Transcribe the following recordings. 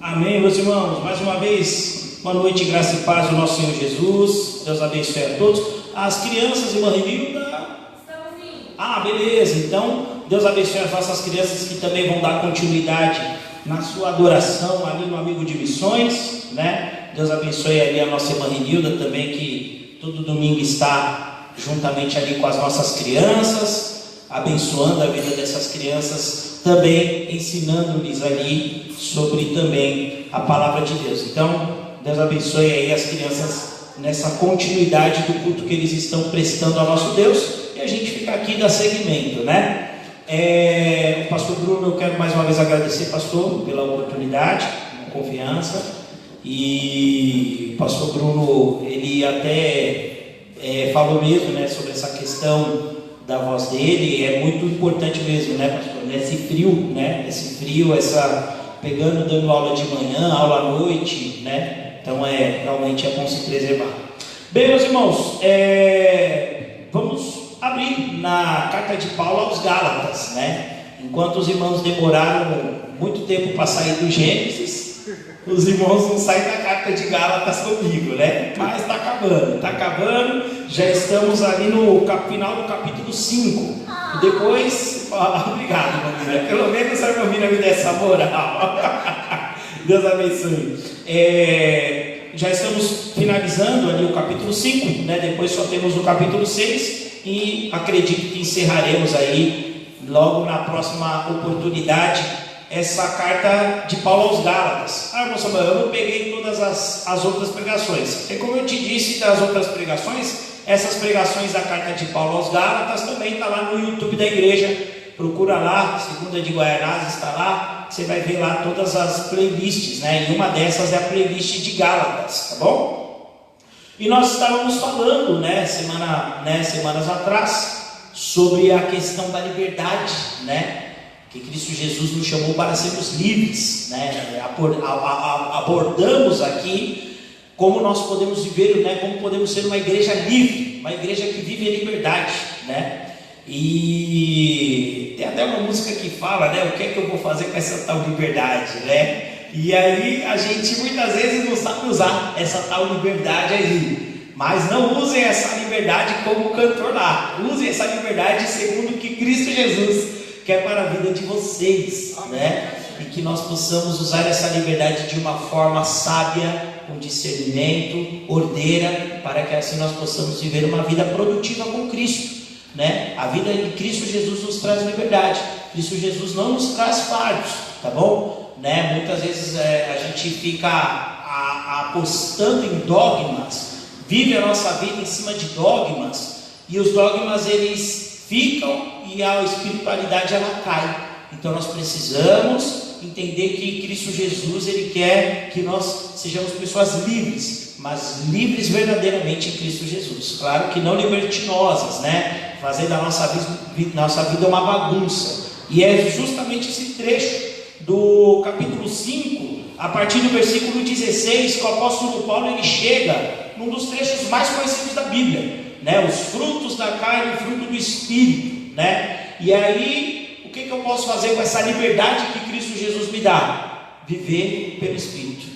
Amém, meus irmãos. Mais uma vez, boa noite, graça e paz do nosso Senhor Jesus. Deus abençoe a todos. As crianças, irmã Renilda? Estamos indo. Beleza. Então, Deus abençoe as nossas crianças que também vão dar continuidade na sua adoração ali no Amigo de Missões, né? Deus abençoe ali a nossa irmã Renilda também, que todo domingo está juntamente ali com as nossas crianças, abençoando a vida dessas crianças, também ensinando-lhes ali sobre também a palavra de Deus. Então, Deus abençoe aí as crianças nessa continuidade do culto que eles estão prestando ao nosso Deus, e a gente fica aqui da seguimento, né? O pastor Bruno, eu quero mais uma vez agradecer, pastor, pela oportunidade, a confiança. E o pastor Bruno, ele até falou mesmo, né, sobre essa questão da voz dele. É muito importante mesmo, né, pastor, nesse frio, né, dando aula de manhã, aula à noite, né, então realmente é bom se preservar. Bem, meus irmãos, vamos abrir na carta de Paulo aos Gálatas, né? Enquanto os irmãos demoraram muito tempo para sair do Gênesis, os irmãos não saem da carta de Gálatas comigo, né? Mas está acabando, já estamos ali no final do capítulo 5. E depois, obrigado, irmã Mira, pelo menos a irmã Mira me dê essa moral. Deus abençoe. Já estamos finalizando ali o capítulo 5, né? Depois só temos o capítulo 6. E acredito que encerraremos aí logo na próxima oportunidade essa carta de Paulo aos Gálatas. Irmão Samuel, eu não peguei todas as outras pregações. E como eu te disse das outras pregações, essas pregações da carta de Paulo aos Gálatas também está lá no YouTube da igreja. Procura lá, Segunda de Guaianazes está lá. Você vai ver lá todas as playlists, né? E uma dessas é a playlist de Gálatas, tá bom? E nós estávamos falando, semanas atrás, sobre a questão da liberdade, né? Que Cristo Jesus nos chamou para sermos livres, né? Abordamos aqui como nós podemos viver, né? Como podemos ser uma igreja livre, uma igreja que vive em liberdade, né? E tem até uma música que fala, né? O que é que eu vou fazer com essa tal liberdade, né? E aí a gente muitas vezes não sabe usar essa tal liberdade aí. Mas não usem essa liberdade como cantor lá. Usem essa liberdade segundo o que Cristo Jesus quer para a vida de vocês, né? E que nós possamos usar essa liberdade de uma forma sábia, com discernimento, ordeira, para que assim nós possamos viver uma vida produtiva com Cristo, né? A vida de Cristo Jesus nos traz liberdade. Cristo Jesus não nos traz fardos, tá bom? Né? Muitas vezes a gente fica apostando em dogmas, vive a nossa vida em cima de dogmas, e os dogmas eles ficam e a espiritualidade ela cai. Então nós precisamos entender que Cristo Jesus ele quer que nós sejamos pessoas livres, mas livres verdadeiramente em Cristo Jesus. Claro que não libertinosas, né? Fazendo a nossa vida uma bagunça. E é justamente esse trecho do capítulo 5, a partir do versículo 16, que o apóstolo Paulo ele chega num dos trechos mais conhecidos da Bíblia, né? Os frutos da carne e o fruto do Espírito, né? E aí, o que eu posso fazer com essa liberdade que Cristo Jesus me dá? Viver pelo Espírito.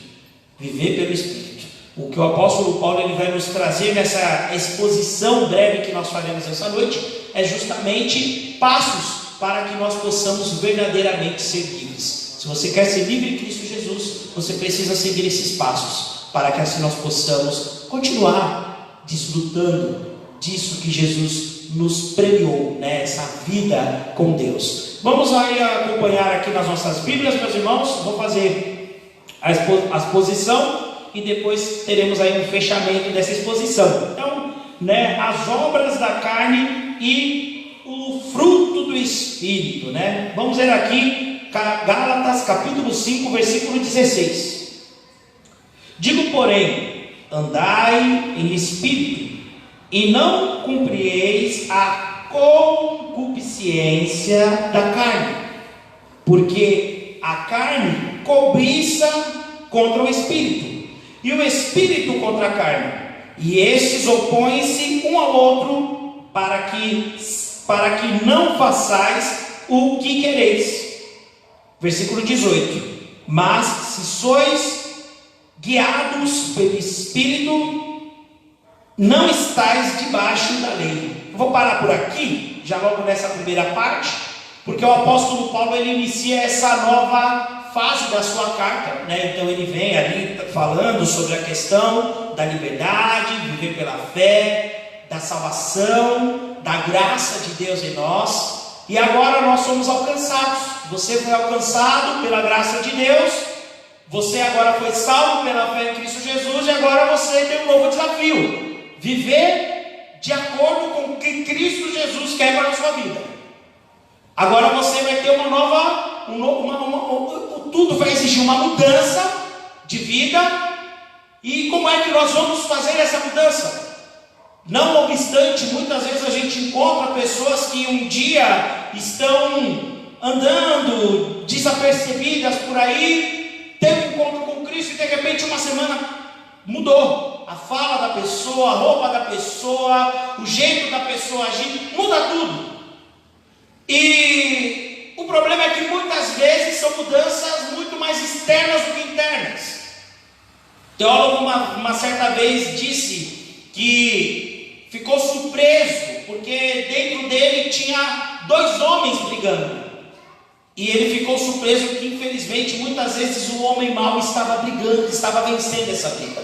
Viver pelo Espírito. O que o apóstolo Paulo ele vai nos trazer nessa exposição breve que nós faremos essa noite é justamente passos para que nós possamos verdadeiramente ser livres. Se você quer ser livre em Cristo Jesus, você precisa seguir esses passos, para que assim nós possamos continuar desfrutando disso que Jesus nos premiou, né? Essa vida com Deus. Vamos aí acompanhar aqui nas nossas Bíblias, meus irmãos. Vou fazer a exposição e depois teremos aí um fechamento dessa exposição. Então, né, as obras da carne e o fruto do Espírito, né? Vamos ver aqui Gálatas capítulo 5, versículo 16. Digo, porém, andai em espírito, e não cumprieis a concupiscência da carne, porque a carne cobiça contra o espírito, e o espírito contra a carne, e estes opõem-se um ao outro, para que não façais o que quereis. Versículo 18. Mas se sois guiados pelo Espírito, não estáis debaixo da lei. Eu vou parar por aqui, já logo nessa primeira parte, porque o apóstolo Paulo ele inicia essa nova fase da sua carta, né? Então ele vem ali falando sobre a questão da liberdade, viver pela fé, da salvação, da graça de Deus em nós, e agora nós somos alcançados. Você foi alcançado pela graça de Deus, você agora foi salvo pela fé em Cristo Jesus, e agora você tem um novo desafio: viver de acordo com o que Cristo Jesus quer para a sua vida. Agora você vai ter uma nova, tudo vai exigir uma mudança de vida. E como é que nós vamos fazer essa mudança? Não obstante, muitas vezes a gente encontra pessoas que um dia estão andando desapercebidas por aí, teve um encontro com Cristo e de repente uma semana mudou. A fala da pessoa, a roupa da pessoa, o jeito da pessoa agir, muda tudo. E o problema é que muitas vezes são mudanças muito mais externas do que internas. O teólogo uma certa vez disse que ficou surpreso porque dentro dele tinha 2 homens brigando. E ele ficou surpreso que infelizmente muitas vezes o homem mau estava brigando, estava vencendo essa briga.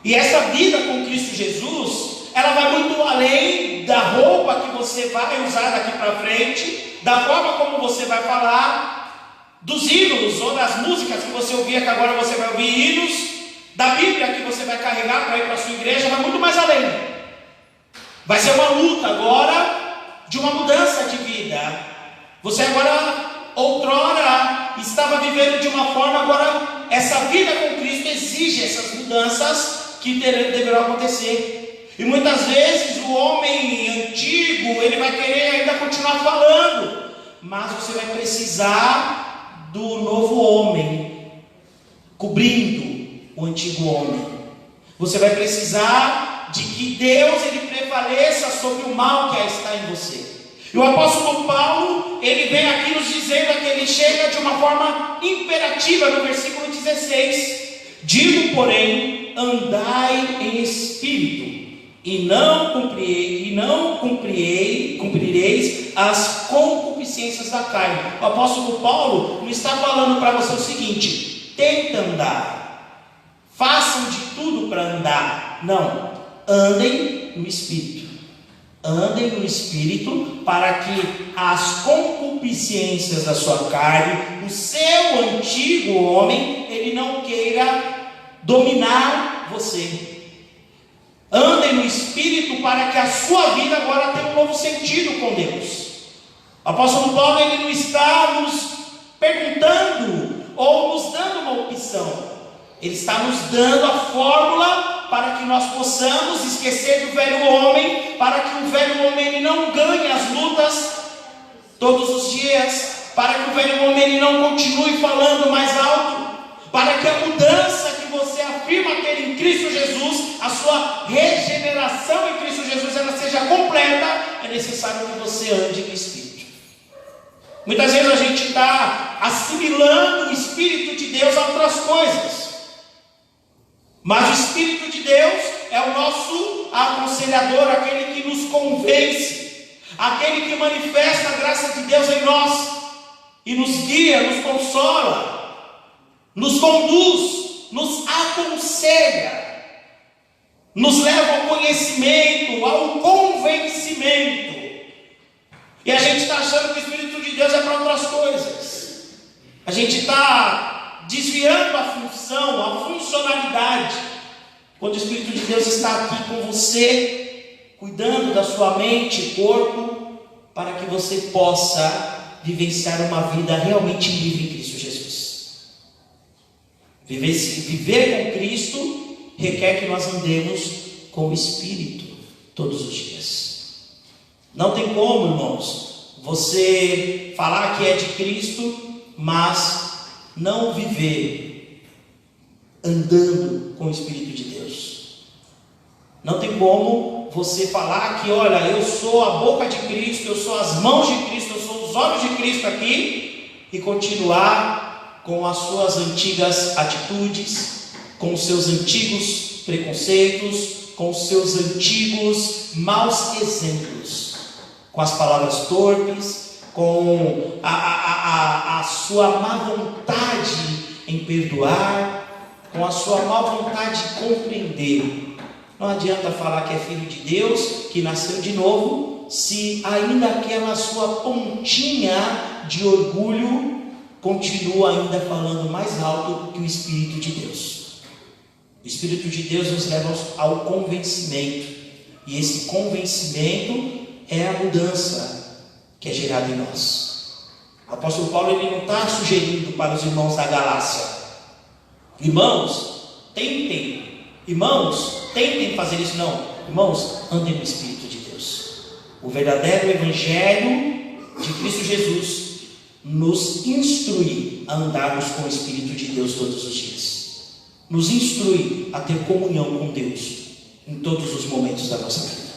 E essa vida com Cristo Jesus, ela vai muito além da roupa que você vai usar daqui para frente, da forma como você vai falar, dos hinos ou das músicas que você ouvia, que agora você vai ouvir hinos, da Bíblia que você vai carregar para ir para a sua igreja, vai muito mais além. Vai ser uma luta agora de uma mudança de vida. Você agora, outrora, estava vivendo de uma forma, agora essa vida com Cristo exige essas mudanças que deverão acontecer. E muitas vezes o homem antigo, ele vai querer ainda continuar falando, mas você vai precisar do novo homem, cobrindo o antigo homem. Você vai precisar de que Deus ele prevaleça sobre o mal que está em você. E o apóstolo Paulo, ele vem aqui nos dizendo que ele chega de uma forma imperativa no versículo 16. Digo, porém, andai em espírito, e não cumprireis as concupiscências da carne. O apóstolo Paulo não está falando para você o seguinte: tenta andar, façam de tudo para andar. Não, andem no espírito. Andem no Espírito, para que as concupiscências da sua carne, o seu antigo homem, ele não queira dominar você. Andem no Espírito, para que a sua vida agora tenha um novo sentido com Deus. O apóstolo Paulo, ele não está nos perguntando ou nos dando uma opção. Ele está nos dando a fórmula para que nós possamos esquecer do velho homem, para que o velho homem ele não ganhe as lutas todos os dias, para que o velho homem ele não continue falando mais alto, para que a mudança que você afirma ter em Cristo Jesus, a sua regeneração em Cristo Jesus, ela seja completa. É necessário que você ande no Espírito. Muitas vezes a gente está assimilando o Espírito de Deus a outras coisas. Mas o Espírito de Deus é o nosso aconselhador, aquele que nos convence, aquele que manifesta a graça de Deus em nós, e nos guia, nos consola, nos conduz, nos aconselha, nos leva ao conhecimento, ao convencimento. E a gente está achando que o Espírito de Deus é para outras coisas. A gente está desviando a função, a funcionalidade, quando o Espírito de Deus está aqui com você, cuidando da sua mente e corpo, para que você possa vivenciar uma vida realmente livre em Cristo Jesus. Viver com Cristo requer que nós andemos com o Espírito todos os dias. Não tem como, irmãos, você falar que é de Cristo, mas não viver andando com o Espírito de Deus. Não tem como você falar que, olha, eu sou a boca de Cristo, eu sou as mãos de Cristo, eu sou os olhos de Cristo aqui, e continuar com as suas antigas atitudes, com os seus antigos preconceitos, com os seus antigos maus exemplos, com as palavras torpes, com a sua má vontade em perdoar, com a sua má vontade de compreender. Não adianta falar que é filho de Deus, que nasceu de novo, se ainda aquela sua pontinha de orgulho continua ainda falando mais alto que o Espírito de Deus. O Espírito de Deus nos leva ao convencimento, e esse convencimento é a mudança que é gerada em nós. O apóstolo Paulo ele não está sugerindo para os irmãos da Galácia: irmãos, tentem fazer isso. Não, irmãos, andem no Espírito de Deus. O verdadeiro Evangelho de Cristo Jesus nos instrui a andarmos com o Espírito de Deus todos os dias. Nos instrui a ter comunhão com Deus em todos os momentos da nossa vida.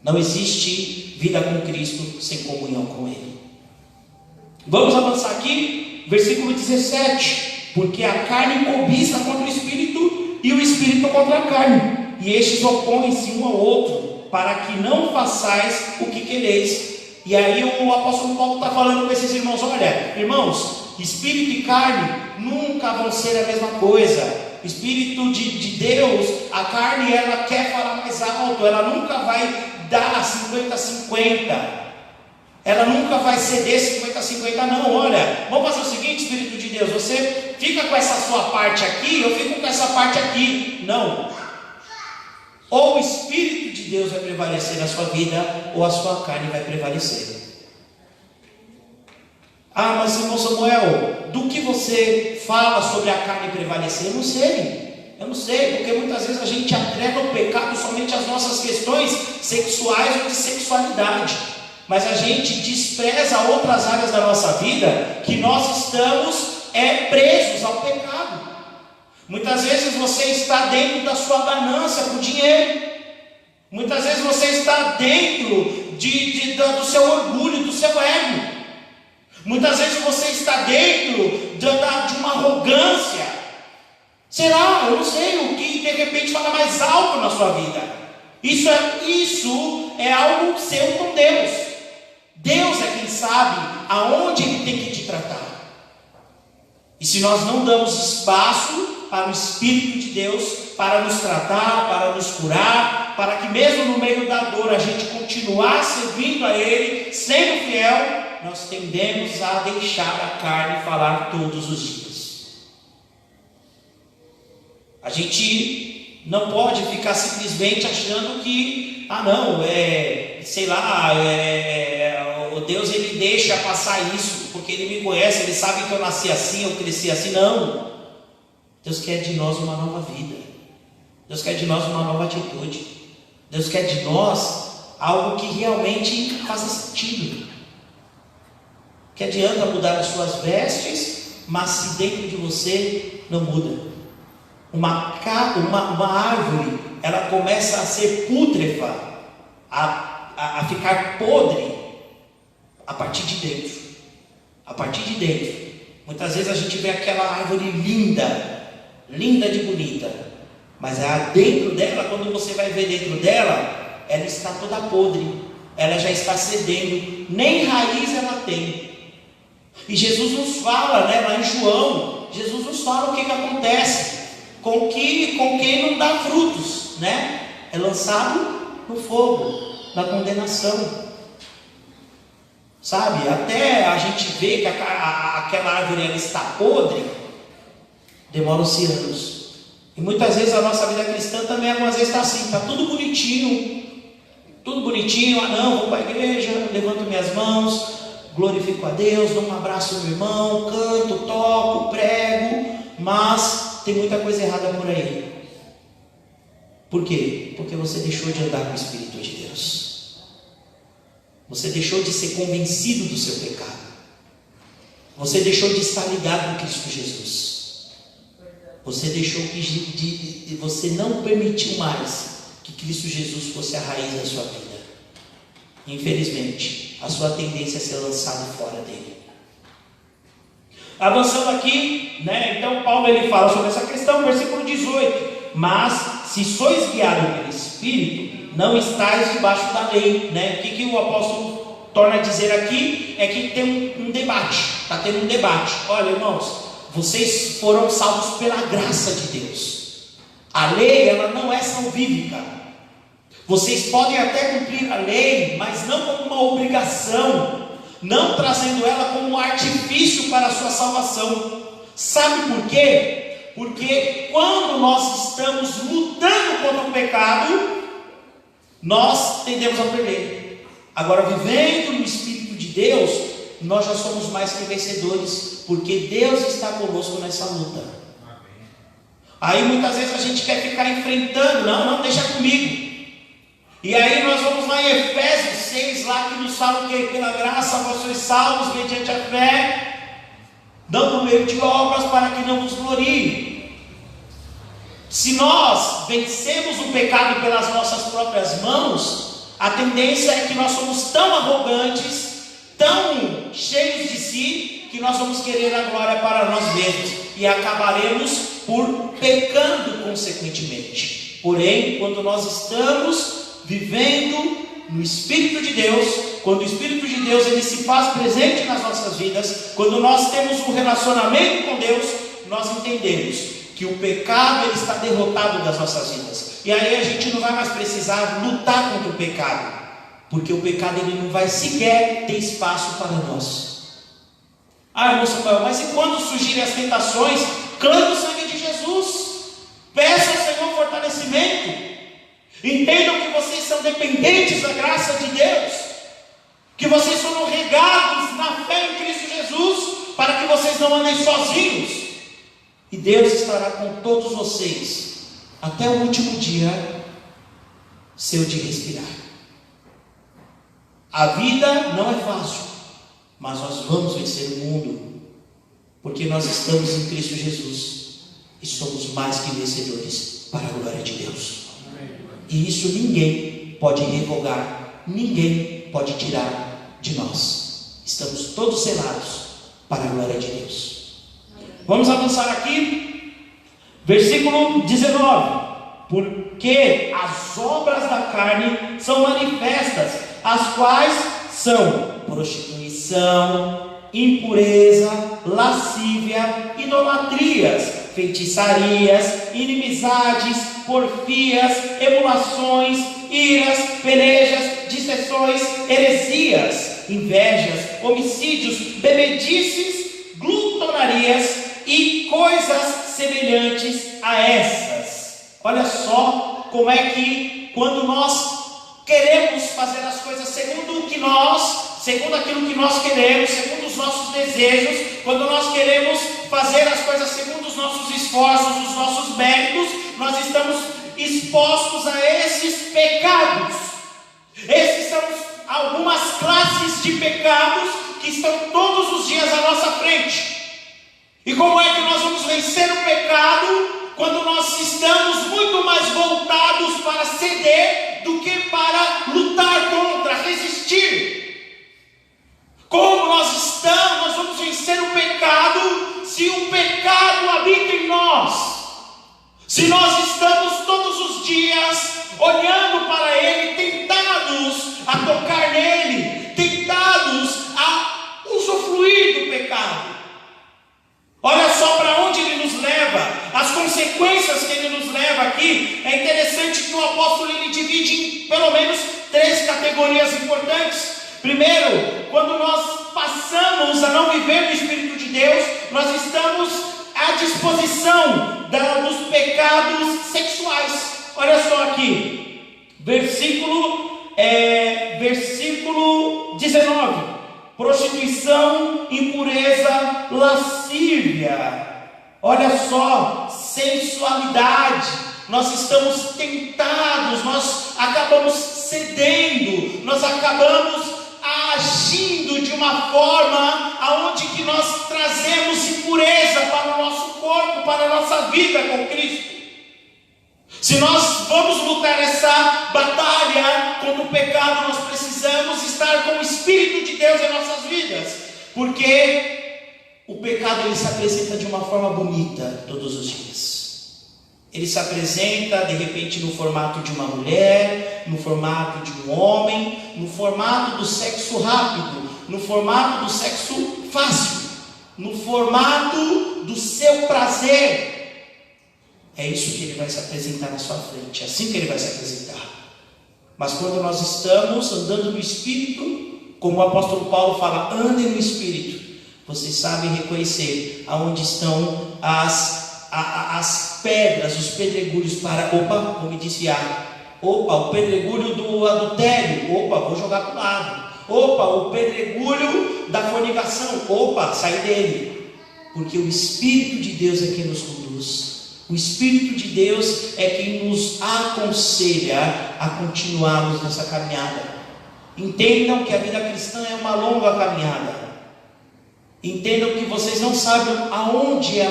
Não existe vida com Cristo sem comunhão com Ele. Vamos avançar aqui, versículo 17. Porque a carne cobiça contra o Espírito, e o Espírito contra a carne, e estes opõem-se um ao outro, para que não façais o que quereis. E aí o apóstolo Paulo está falando com esses irmãos: olha, irmãos, Espírito e carne nunca vão ser a mesma coisa. Espírito de Deus, a carne ela quer falar mais alto, ela nunca vai dar 50-50. Ela nunca vai ceder 50-50, não. Olha, vamos fazer o seguinte, Espírito de Deus, você fica com essa sua parte aqui, eu fico com essa parte aqui. Não. Ou o Espírito de Deus vai prevalecer na sua vida, ou a sua carne vai prevalecer. Ah, mas irmão Samuel, do que você fala sobre a carne prevalecer? Eu não sei, porque muitas vezes a gente atrela o pecado somente às nossas questões sexuais ou de sexualidade. Mas a gente despreza outras áreas da nossa vida que nós estamos presos ao pecado. Muitas vezes você está dentro da sua ganância por dinheiro. Muitas vezes você está dentro do seu orgulho, do seu ego. Muitas vezes você está dentro de uma arrogância. Será? Eu não sei o que de repente fala mais alto na sua vida. Isso é algo seu com Deus. Deus é quem sabe aonde Ele tem que te tratar. E se nós não damos espaço para o Espírito de Deus para nos tratar, para nos curar, para que mesmo no meio da dor a gente continuar servindo a Ele, sendo fiel, nós tendemos a deixar a carne falar todos os dias. A gente não pode ficar simplesmente achando que, o Deus ele deixa passar isso, porque Ele me conhece, Ele sabe que eu nasci assim, eu cresci assim. Não. Deus quer de nós uma nova vida. Deus quer de nós uma nova atitude. Deus quer de nós algo que realmente faça sentido. Que adianta mudar as suas vestes, mas se dentro de você não muda. Uma árvore, ela começa a ser pútrefa, a ficar podre a partir de dentro. A partir de dentro. Muitas vezes a gente vê aquela árvore linda de bonita, mas dentro dela, quando você vai ver dentro dela, ela está toda podre, ela já está cedendo, nem raiz ela tem. E Jesus nos fala, lá em João, Jesus nos fala o que acontece com quem não dá frutos, é lançado no fogo, na condenação. Sabe, até a gente ver que aquela árvore ela está podre, demoram-se anos. E muitas vezes a nossa vida cristã também algumas vezes está assim, está tudo bonitinho, vou para a igreja, levanto minhas mãos, glorifico a Deus, dou um abraço ao meu irmão, canto, toco, prego, mas tem muita coisa errada por aí. Por quê? Porque você deixou de andar com o Espírito de Deus. Você deixou de ser convencido do seu pecado. Você deixou de estar ligado em Cristo Jesus. Você deixou você não permitiu mais que Cristo Jesus fosse a raiz da sua vida. Infelizmente, a sua tendência é ser lançado fora dele. Avançando aqui, né? Então Paulo ele fala sobre essa questão, versículo 18: mas se sois guiados pelo Espírito, não estáis debaixo da lei, né? O que o apóstolo torna a dizer aqui é que tem um debate, está tendo um debate. Olha, irmãos, vocês foram salvos pela graça de Deus. A lei, ela não é salvífica. Vocês podem até cumprir a lei, mas não como uma obrigação, não trazendo ela como um artifício para a sua salvação. Sabe por quê? Porque quando nós estamos lutando contra o pecado, nós tendemos a perder. Agora, vivendo no Espírito de Deus, nós já somos mais que vencedores, porque Deus está conosco nessa luta. Aí muitas vezes a gente quer ficar enfrentando, não, deixa comigo. E aí nós vamos lá em Efésios 6, lá que nos fala que pela graça vós sois salvos mediante a fé, não por meio de obras, para que não vos glorie. Se nós vencemos o pecado pelas nossas próprias mãos, a tendência é que nós somos tão arrogantes, tão cheios de si, que nós vamos querer a glória para nós mesmos e acabaremos por pecando consequentemente. Porém, quando nós estamos vivendo no Espírito de Deus, quando o Espírito de Deus ele se faz presente nas nossas vidas, quando nós temos um relacionamento com Deus, nós entendemos que o pecado ele está derrotado das nossas vidas, e aí a gente não vai mais precisar lutar contra o pecado, porque o pecado ele não vai sequer ter espaço para nós. Irmão Samuel, mas e quando surgirem as tentações? Clame o sangue de Jesus, peça ao Senhor fortalecimento. Entendam que vocês são dependentes da graça de Deus, que vocês foram regados na fé em Cristo Jesus, para que vocês não andem sozinhos, e Deus estará com todos vocês até o último dia seu de respirar. A vida não é fácil, mas nós vamos vencer o mundo, porque nós estamos em Cristo Jesus e somos mais que vencedores para a glória de Deus. E isso ninguém pode revogar, ninguém pode tirar de nós. Estamos todos selados para a glória de Deus. Vamos avançar aqui, versículo 19: porque as obras da carne são manifestas, as quais são prostituição, impureza, lascívia, idolatrias, feitiçarias, inimizades, porfias, emulações, iras, pelejas, dissensões, heresias, invejas, homicídios, bebedices, glutonarias e coisas semelhantes a essas. Olha só como é que quando nós queremos fazer as coisas segundo aquilo que nós queremos, segundo os nossos desejos, quando nós queremos fazer as coisas segundo os nossos esforços, os nossos méritos, nós estamos expostos a esses pecados. Esses são algumas classes de pecados que estão todos os dias à nossa frente. E como é que nós vamos vencer o pecado quando nós estamos muito mais voltados para ceder do que para lutar contra, resistir? Como nós vamos vencer o pecado se o pecado habita em nós? Se nós estamos todos os dias olhando para Ele, tentados a tocar nele, tentados a usufruir do pecado. Olha só para onde ele nos leva, as consequências que ele nos leva aqui. É interessante que o apóstolo ele divide em pelo menos 3 categorias importantes. Primeiro, quando nós passamos a não viver no Espírito de Deus, nós estamos à disposição dos pecados sexuais. Olha só aqui, versículo 19: prostituição, impureza, lascívia. Olha só, sensualidade. Nós estamos tentados, nós acabamos cedendo, nós acabamos agindo de uma forma aonde que nós trazemos impureza para o nosso corpo, para a nossa vida com Cristo. Se nós vamos lutar essa batalha contra o pecado, nós precisamos estar com o Espírito de Deus em nossas vidas, porque o pecado ele se apresenta de uma forma bonita todos os dias. Ele se apresenta de repente no formato de uma mulher, no formato de um homem, no formato do sexo rápido, no formato do sexo fácil, no formato do seu prazer. É isso que ele vai se apresentar na sua frente, é assim que ele vai se apresentar. Mas quando nós estamos andando no Espírito, como o apóstolo Paulo fala, andem no Espírito, vocês sabem reconhecer aonde estão as pedras, os pedregulhos para, vou me desviar, o pedregulho do adultério, vou jogar para o lado, o pedregulho da fornicação, sai dele, porque o Espírito de Deus é quem nos conduz, o Espírito de Deus é quem nos aconselha a continuarmos nessa caminhada. Entendam que a vida cristã é uma longa caminhada, entendam que vocês não sabem aonde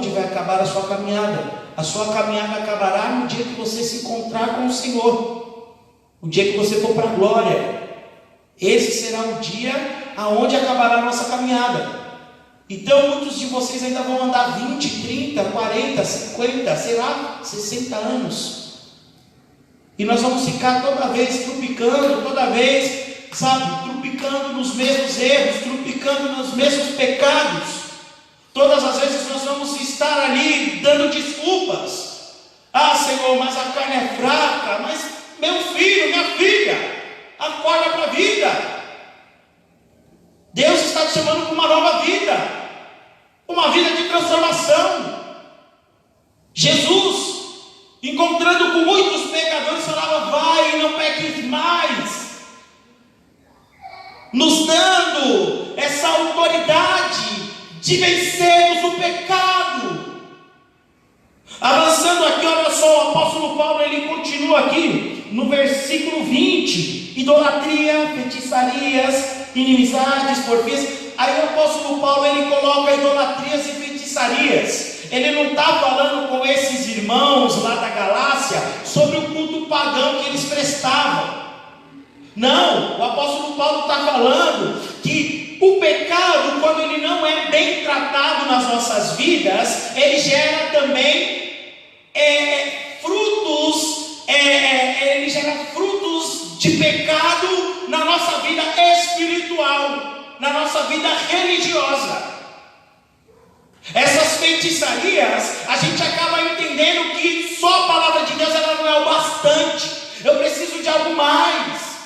vai acabar a sua caminhada. A sua caminhada acabará no dia que você se encontrar com o Senhor, o dia que você for para a glória. Esse será o dia aonde acabará a nossa caminhada. Então muitos de vocês ainda vão andar 20, 30, 40, 50, sei lá, 60 anos. E nós vamos ficar toda vez tropicando, tropicando nos mesmos erros, tropicando nos mesmos pecados. Todas as vezes nós vamos estar ali dando desculpas. Senhor, mas a carne é fraca. Mas meu filho, minha filha, acorda para a vida. Deus está te chamando para uma nova vida, uma vida de transformação. Jesus, encontrando com muitos pecadores, falava: vai e não peques mais, nos dando essa autoridade de vencermos o pecado. Avançando aqui, olha só, o apóstolo Paulo, ele continua aqui no versículo 20: idolatria, feitiçarias, inimizades, porfias. Aí o apóstolo Paulo, ele coloca idolatrias e feitiçarias. Ele não está falando com esses irmãos lá da Galácia sobre o culto pagão que eles prestavam. Não, o apóstolo Paulo está falando que o pecado, quando ele não é bem tratado nas nossas vidas, ele gera também ele gera frutos de pecado na nossa vida espiritual, na nossa vida religiosa. Essas feitiçarias, a gente acaba entendendo que só a palavra de Deus ela não é o bastante. Eu preciso de algo mais.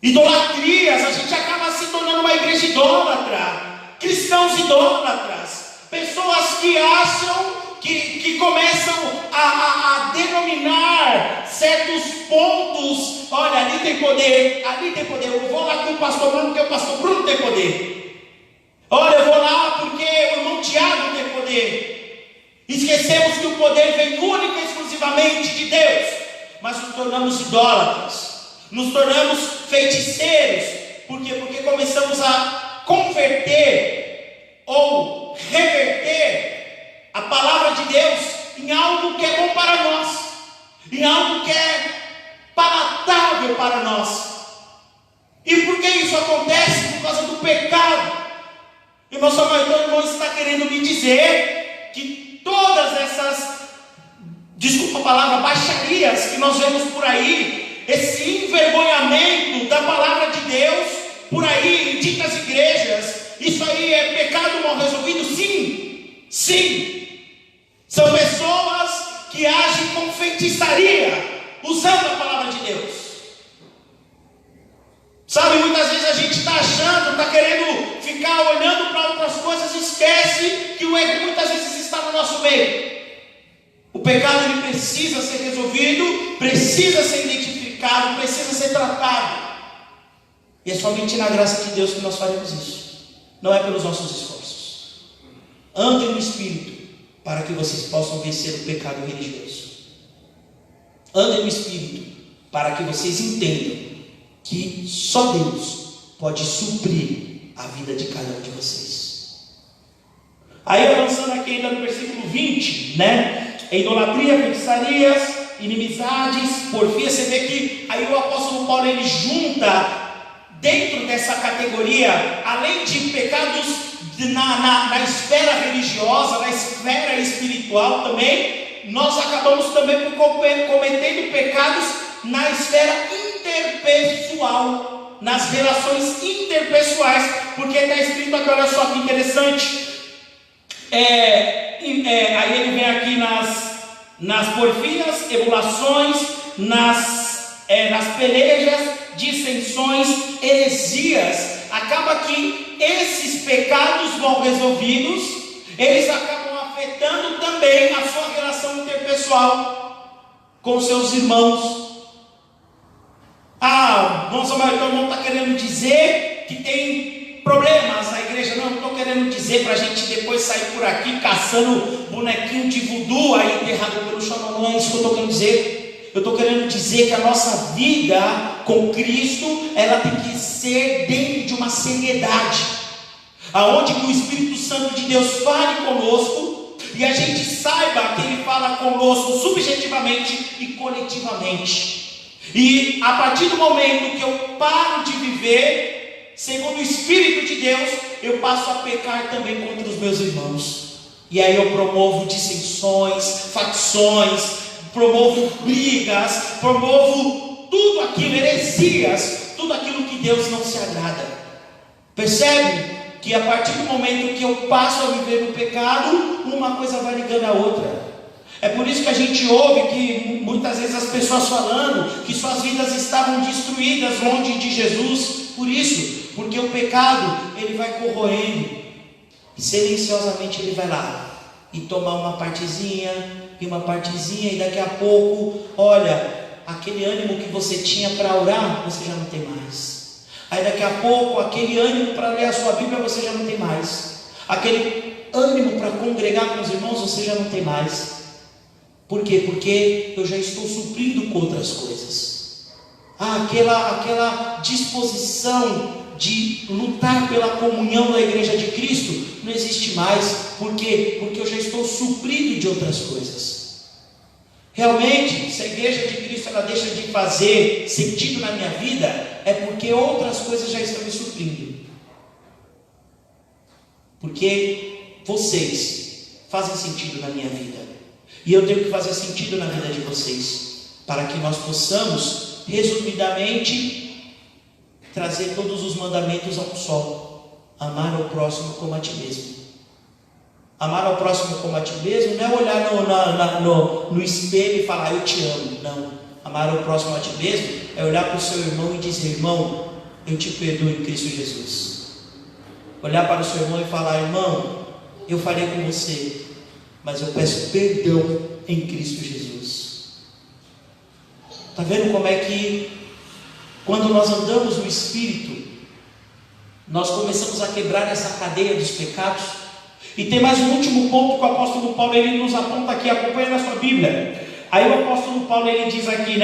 Idolatrias, a gente acaba se tornando uma igreja idólatra, cristãos idólatras, pessoas que acham que começam a denominar certos pontos. Olha, ali tem poder, eu vou lá com o pastor Bruno, porque o pastor Bruno tem poder. Olha, eu vou lá porque o irmão Tiago tem poder. Esquecemos que o poder vem única e exclusivamente de Deus, mas nos tornamos idólatras, nos tornamos feiticeiros. Por quê? Porque começamos a converter ou reverter a palavra de Deus em algo que é bom para nós, em algo que é palatável para nós. E por que isso acontece? Por causa do pecado. Irmão Samuel, então o irmão está querendo me dizer que todas essas, desculpa a palavra, baixarias que nós vemos por aí, esse envergonhamento da palavra de Deus por aí em ditas igrejas, isso aí é pecado mal resolvido? Sim. São pessoas que agem com feitiçaria, usando a palavra de Deus. Sabe, muitas vezes a gente está achando, está querendo ficar olhando para outras coisas e esquece que o erro muitas vezes está no nosso meio. O pecado ele precisa ser resolvido, precisa ser identificado, precisa ser tratado. E é somente na graça de Deus que nós faremos isso. Não é pelos nossos esforços. Andem no Espírito para que vocês possam vencer o pecado religioso. Andem no Espírito para que vocês entendam que só Deus pode suprir a vida de cada um de vocês. Aí avançando aqui ainda no versículo 20, idolatria, feitiçarias, inimizades, porfia. Você vê que aí o apóstolo Paulo ele junta dentro dessa categoria, além de pecados na esfera religiosa, na esfera espiritual também, nós acabamos também cometendo pecados na esfera interpessoal, nas relações interpessoais, porque está escrito aqui, olha só que interessante, aí ele vem aqui nas porfias, emulações, nas pelejas, dissensões, heresias. Acaba que esses pecados mal resolvidos, eles acabam afetando também a sua relação interpessoal com seus irmãos. Irmão Samuel, então não está querendo dizer que tem problemas na igreja? Não estou querendo dizer para a gente depois sair por aqui caçando bonequinho de voodoo aí enterrado pelo chão. Não é isso que eu estou querendo dizer. Eu estou querendo dizer que a nossa vida com Cristo, ela tem que ser dentro de uma seriedade, aonde que o Espírito Santo de Deus fale conosco e a gente saiba que Ele fala conosco subjetivamente e coletivamente. E a partir do momento que eu paro de viver segundo o Espírito de Deus, eu passo a pecar também contra os meus irmãos. E aí eu promovo dissensões, facções, promovo brigas, promovo tudo aquilo, heresias, tudo aquilo que Deus não se agrada. Percebe que a partir do momento que eu passo a viver no pecado, uma coisa vai ligando a outra. É por isso que a gente ouve que muitas vezes as pessoas falando que suas vidas estavam destruídas longe de Jesus. Por isso, porque o pecado, ele vai corroendo, e silenciosamente ele vai lá e tomar uma partezinha, e daqui a pouco, olha, aquele ânimo que você tinha para orar, você já não tem mais. Aí daqui a pouco, aquele ânimo para ler a sua Bíblia, você já não tem mais. Aquele ânimo para congregar com os irmãos, você já não tem mais. Por quê? Porque eu já estou suprindo com outras coisas. Aquela disposição de lutar pela comunhão da igreja de Cristo não existe mais. Por quê? Porque eu já estou suprido de outras coisas. Realmente, se a igreja de Cristo ela deixa de fazer sentido na minha vida, é porque outras coisas já estão me suprindo. Porque vocês fazem sentido na minha vida. E eu tenho que fazer sentido na vida de vocês, para que nós possamos, resumidamente, trazer todos os mandamentos a um só: amar ao próximo como a ti mesmo. Amar ao próximo como a ti mesmo não é olhar no espelho e falar eu te amo. Não. Amar ao próximo a ti mesmo é olhar para o seu irmão e dizer: irmão, eu te perdoo em Cristo Jesus. Olhar para o seu irmão e falar: irmão, eu falei com você, mas eu peço perdão em Cristo Jesus. Está vendo como é que quando nós andamos no Espírito, nós começamos a quebrar essa cadeia dos pecados? E tem mais um último ponto que o apóstolo Paulo ele nos aponta aqui, acompanha na sua Bíblia. Aí o apóstolo Paulo ele diz aqui,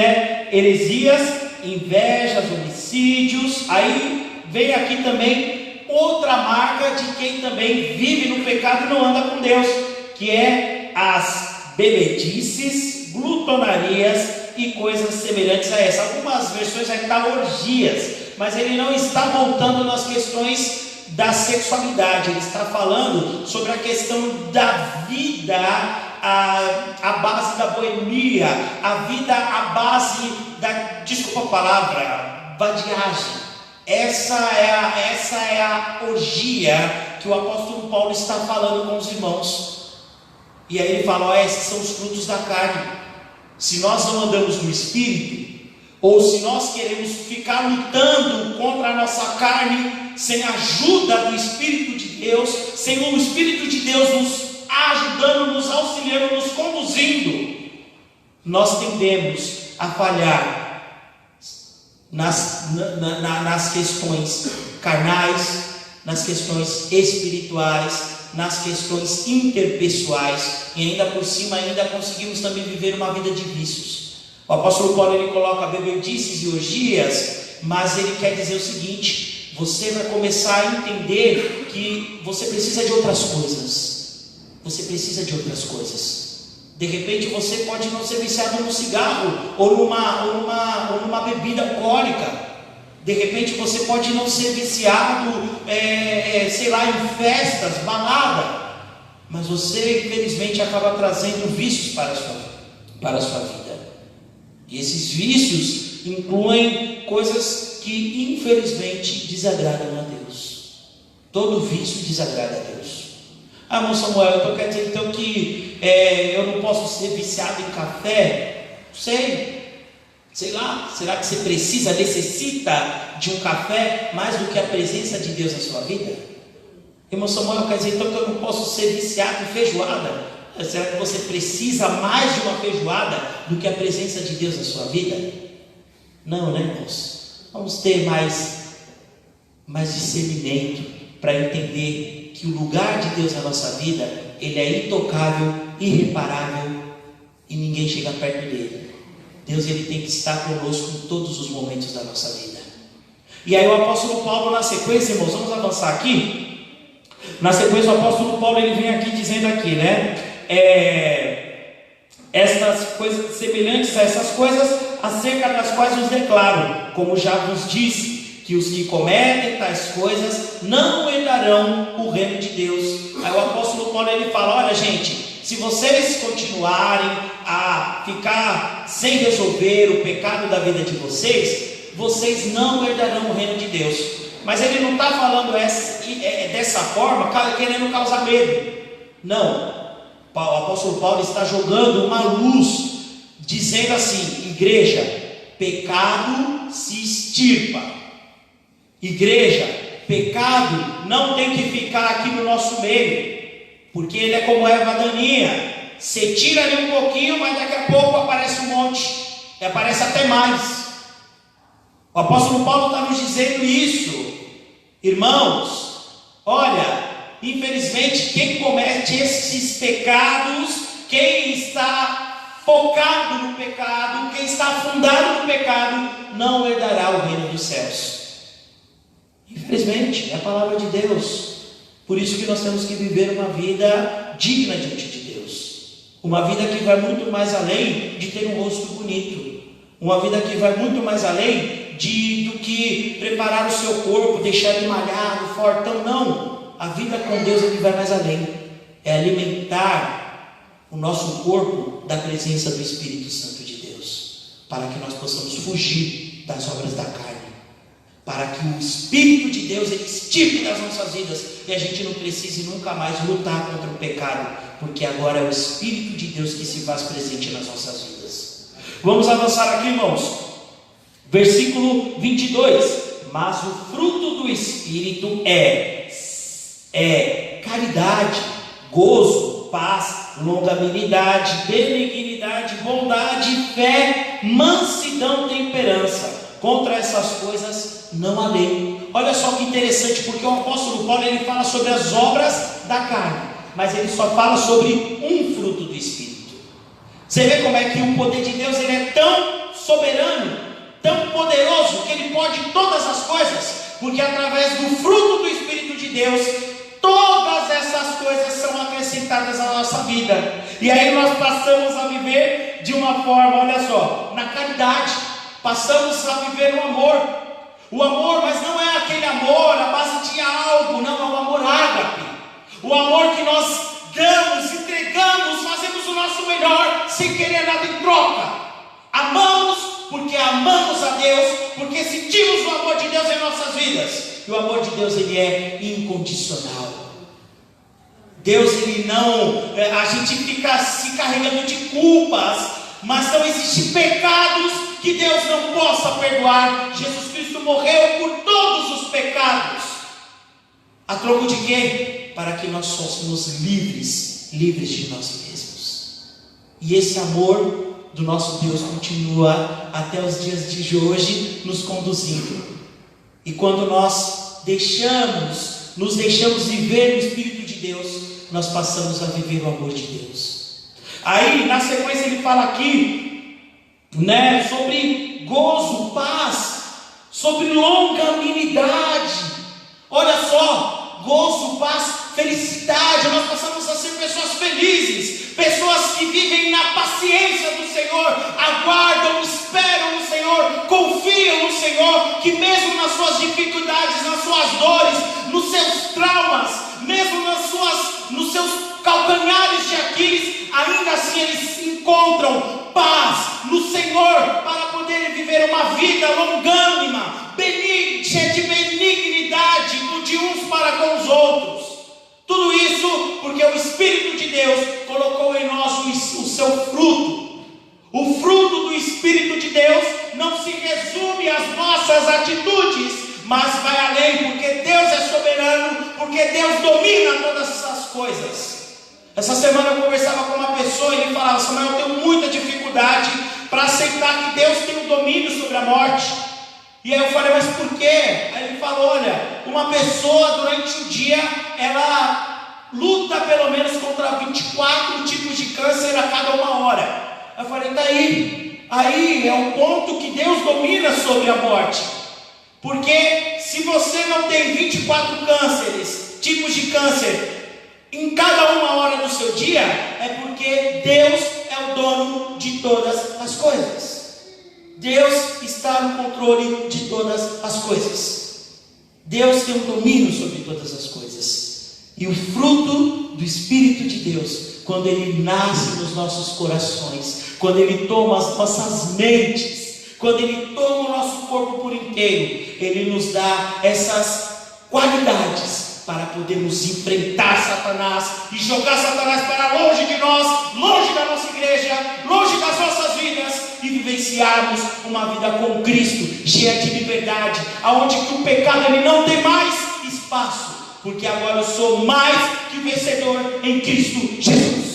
heresias, invejas, homicídios. Aí vem aqui também outra marca de quem também vive no pecado e não anda com Deus, que é as bebedices, glutonarias e coisas semelhantes a essa. Algumas versões aqui está orgias, mas ele não está voltando nas questões da sexualidade, ele está falando sobre a questão da vida, a base da boemia, a vida à base da, desculpa a palavra, vadiagem. Essa é a orgia que o apóstolo Paulo está falando com os irmãos. E aí ele fala: esses são os frutos da carne. Se nós não andamos no Espírito, ou se nós queremos ficar lutando contra a nossa carne, sem a ajuda do Espírito de Deus, sem o Espírito de Deus nos ajudando, nos auxiliando, nos conduzindo, nós tendemos a falhar nas questões carnais, nas questões espirituais, nas questões interpessoais, e ainda por cima conseguimos também viver uma vida de vícios. O apóstolo Paulo ele coloca bebedices e orgias, mas ele quer dizer o seguinte: você vai começar a entender que você precisa de outras coisas. Você precisa de outras coisas. De repente você pode não ser viciado num cigarro ou numa bebida alcoólica, De repente você pode não ser viciado, sei lá, em festas, balada, mas você infelizmente acaba trazendo vícios para a sua vida. E esses vícios incluem coisas que infelizmente desagradam a Deus. Todo vício desagrada a Deus. Ah, irmão Samuel, então quer dizer então que eu não posso ser viciado em café? Sei lá, será que você necessita de um café mais do que a presença de Deus na sua vida? Irmão Samuel, quer dizer então que eu não posso ser viciado em feijoada? Será que você precisa mais de uma feijoada do que a presença de Deus na sua vida? Não, né, irmãos? Vamos ter mais discernimento para entender que o lugar de Deus na nossa vida, ele é intocável, irreparável e ninguém chega perto dele. Deus, ele tem que estar conosco em todos os momentos da nossa vida. E aí o apóstolo Paulo, na sequência, irmãos, vamos avançar aqui. Na sequência o apóstolo Paulo, ele vem aqui dizendo aqui, né? Estas coisas semelhantes a essas coisas, acerca das quais vos declaro, como já vos disse, que os que cometem tais coisas não herdarão o reino de Deus. Aí o apóstolo Paulo, ele fala: olha gente, se vocês continuarem a ficar sem resolver o pecado da vida de vocês não herdarão o reino de Deus. Mas ele não está falando dessa forma, querendo causar medo. Não, o apóstolo Paulo está jogando uma luz, dizendo assim: igreja, pecado se extirpa. Igreja, pecado não tem que ficar aqui no nosso meio, porque ele é como erva daninha. Você tira ali um pouquinho, mas daqui a pouco aparece um monte, e aparece até mais. O apóstolo Paulo está nos dizendo isso. Irmãos, olha, infelizmente quem comete esses pecados, quem está focado no pecado, quem está afundado no pecado, não herdará o reino dos céus. Infelizmente, é a palavra de Deus. Por isso que nós temos que viver uma vida digna diante de Deus, uma vida que vai muito mais além de ter um rosto bonito, uma vida que vai muito mais além do que preparar o seu corpo, deixar ele malhado, fortão. Não, a vida com Deus é que vai mais além, é alimentar o nosso corpo da presença do Espírito Santo de Deus, para que nós possamos fugir das obras da carne, para que o Espírito de Deus ele extirpe das nossas vidas e a gente não precise nunca mais lutar contra o pecado, porque agora é o Espírito de Deus que se faz presente nas nossas vidas. Vamos avançar aqui, irmãos. Versículo 22. Mas o fruto do Espírito é caridade, gozo, paz, longanimidade, benignidade, bondade, fé, mansidão, temperança. Contra essas coisas não há lei. Olha só que interessante, porque o apóstolo Paulo ele fala sobre as obras da carne, mas ele só fala sobre um fruto do Espírito. Você vê como é que o poder de Deus ele é tão soberano, tão poderoso, que ele pode todas as coisas, porque através do fruto do Espírito de Deus, todas essas coisas são acrescentadas à nossa vida. E aí nós passamos a viver de uma forma, olha só, na caridade. Passamos a viver o amor, mas não é aquele amor à base de algo, não, é o amor ágape, o amor que nós damos, entregamos, fazemos o nosso melhor, sem querer nada em troca. Amamos porque amamos a Deus, porque sentimos o amor de Deus em nossas vidas, e o amor de Deus ele é incondicional. Deus ele não, a gente fica se carregando de culpas, mas não existem pecados que Deus não possa perdoar. Jesus Cristo morreu por todos os pecados. A troco de quê? Para que nós fôssemos livres de nós mesmos. E esse amor do nosso Deus continua até os dias de hoje nos conduzindo. E quando nós nos deixamos viver no Espírito de Deus, nós passamos a viver o amor de Deus. Aí na sequência ele fala aqui, né, sobre gozo, paz, sobre longanimidade. Olha só, gozo, paz, felicidade. Nós passamos a ser pessoas felizes, pessoas que vivem na paciência do Senhor, aguardam, esperam no Senhor, confiam no Senhor, que mesmo suas dores, nos seus traumas, mesmo nos seus calcanhares de Aquiles, ainda assim eles encontram paz no Senhor para poderem viver uma vida longânima, cheia de benignidade de uns para com os outros. Tudo isso porque o Espírito de Deus colocou em nós o seu fruto. O fruto do Espírito de Deus não se resume às nossas atitudes, mas vai além, porque Deus é soberano, porque Deus domina todas essas coisas. Essa semana eu conversava com uma pessoa e ele falava: Samuel, eu tenho muita dificuldade para aceitar que Deus tem o domínio sobre a morte. E aí eu falei: mas por quê? Aí ele falou: olha, uma pessoa durante o dia, ela luta pelo menos contra 24 tipos de câncer a cada 1 hora. Eu falei: tá aí é o ponto que Deus domina sobre a morte. Porque se você não tem 24 tipos de câncer em cada 1 hora do seu dia, é porque Deus é o dono de todas as coisas. Deus está no controle de todas as coisas. Deus tem um domínio sobre todas as coisas. E o fruto do Espírito de Deus, quando ele nasce nos nossos corações, quando ele toma as nossas mentes, quando ele toma o nosso corpo por inteiro, ele nos dá essas qualidades para podermos enfrentar Satanás e jogar Satanás para longe de nós, longe da nossa igreja, longe das nossas vidas, e vivenciarmos uma vida com Cristo, cheia de liberdade, aonde que o pecado ele não tem mais espaço, porque agora eu sou mais que vencedor em Cristo Jesus.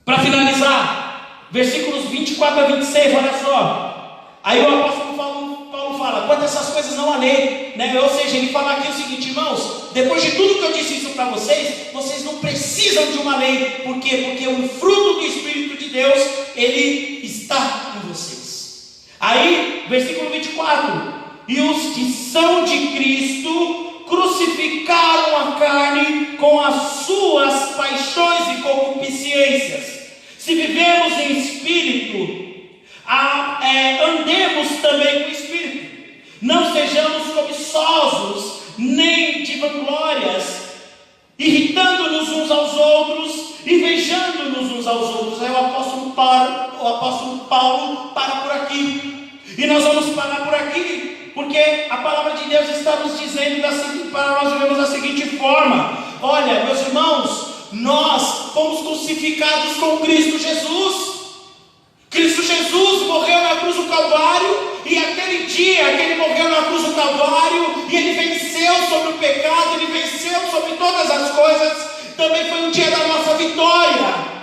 Para finalizar, versículos 24 a 26, olha só. Aí o apóstolo Paulo fala: quanto a essas coisas não há lei, né? Ou seja, ele fala aqui o seguinte: irmãos, depois de tudo que eu disse isso para vocês, vocês não precisam de uma lei. Por quê? Porque o fruto do Espírito de Deus, ele está em vocês. Aí, versículo 24: e os que são de Cristo crucificaram a carne com as suas paixões e concupiscências. Se vivemos em Espírito, andemos também com o Espírito. Não sejamos cobiçosos, nem de vanglórias, irritando-nos uns aos outros, invejando-nos uns aos outros. Aí o apóstolo Paulo para por aqui. E nós vamos parar por aqui, porque a palavra de Deus está nos dizendo para nós vivermos da seguinte forma: olha, meus irmãos, nós fomos crucificados com Cristo Jesus. Cristo Jesus morreu na cruz do Calvário, e aquele dia que ele morreu na cruz do Calvário, e ele venceu sobre o pecado, ele venceu sobre todas as coisas, também foi um dia da nossa vitória.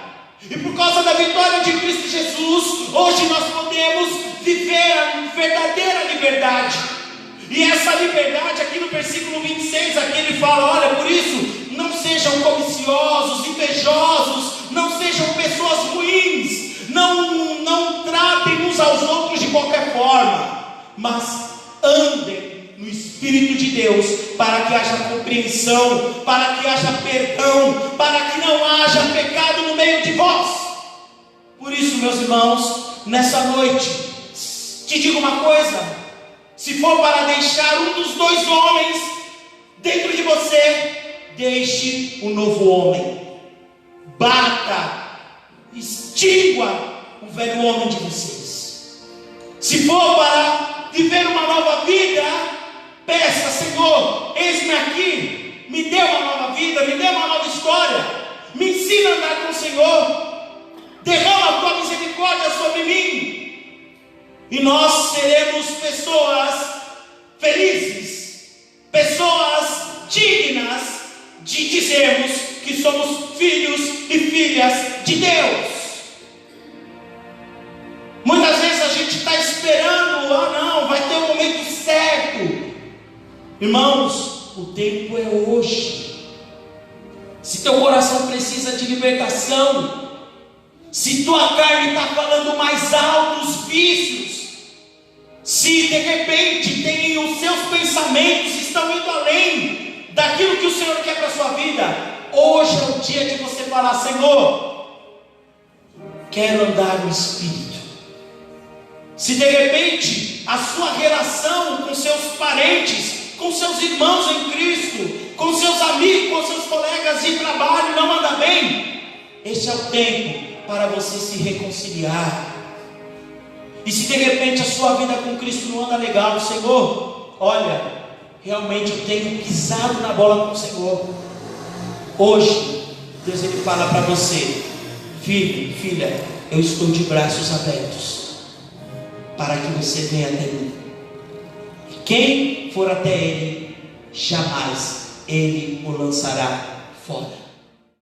E por causa da vitória de Cristo Jesus, hoje nós podemos viver a verdadeira liberdade. E essa liberdade, aqui no versículo 26, aqui ele fala: olha, por isso, não sejam cobiciosos, invejosos, não sejam pessoas ruins, não tratem uns aos outros de qualquer forma, mas andem no Espírito de Deus, para que haja compreensão, para que haja perdão, para que não haja pecado no meio de vós. Por isso, meus irmãos, nessa noite, te digo uma coisa: se for para deixar um dos dois homens dentro de você, deixe o novo homem. Bata, extingua o velho homem de vocês. Se for para viver uma nova vida, peça: Senhor, eis-me aqui, me dê uma nova vida, me dê uma nova história, me ensina a andar com o Senhor, derrama a tua misericórdia sobre mim, e nós seremos pessoas felizes, pessoas dignas de dizermos que somos filhos e filhas de Deus. Muitas vezes a gente está esperando: não, vai ter o momento certo. Irmãos, o tempo é hoje. Se teu coração precisa de libertação, se tua carne está falando mais alto, os vícios, se de repente os seus pensamentos estão indo além daquilo que o Senhor quer para a sua vida, hoje é o dia de você falar: Senhor, quero andar no Espírito. Se de repente a sua relação com seus parentes, com seus irmãos em Cristo, com seus amigos, com seus colegas de trabalho não anda bem, este é o tempo para você se reconciliar. E se de repente a sua vida com Cristo não anda legal, Senhor, olha, realmente eu tenho pisado na bola com o Senhor. Hoje, Deus ele fala para você: filho, filha, eu estou de braços abertos para que você venha até mim. E quem for até Ele, jamais Ele o lançará fora.